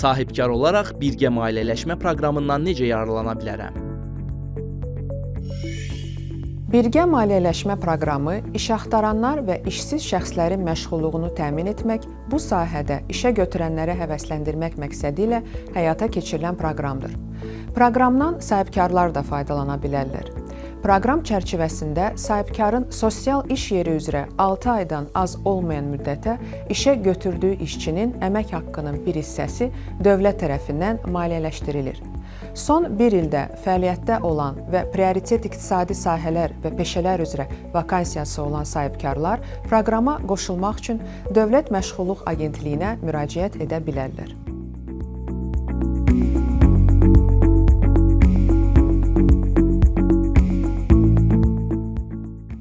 Sahibkar olaraq birgə maliyyələşmə proqramından necə yararlana bilərəm? Birgə maliyyələşmə proqramı iş axtaranlar və işsiz şəxslərin məşğulluğunu təmin etmək, bu sahədə işə götürənləri həvəsləndirmək məqsədi ilə həyata keçirilən proqramdır. Proqramdan sahibkarlar da faydalana bilərlər. Proqram çərçivəsində sahibkarın sosial iş yeri üzrə 6 aydan az olmayan müddətə işə götürdüyü işçinin əmək haqqının bir hissəsi dövlət tərəfindən maliyyələşdirilir. Son bir ildə fəaliyyətdə olan və prioritet iqtisadi sahələr və peşələr üzrə vakansiyası olan sahibkarlar proqrama qoşulmaq üçün Dövlət Məşğulluq Agentliyinə müraciət edə bilərlər.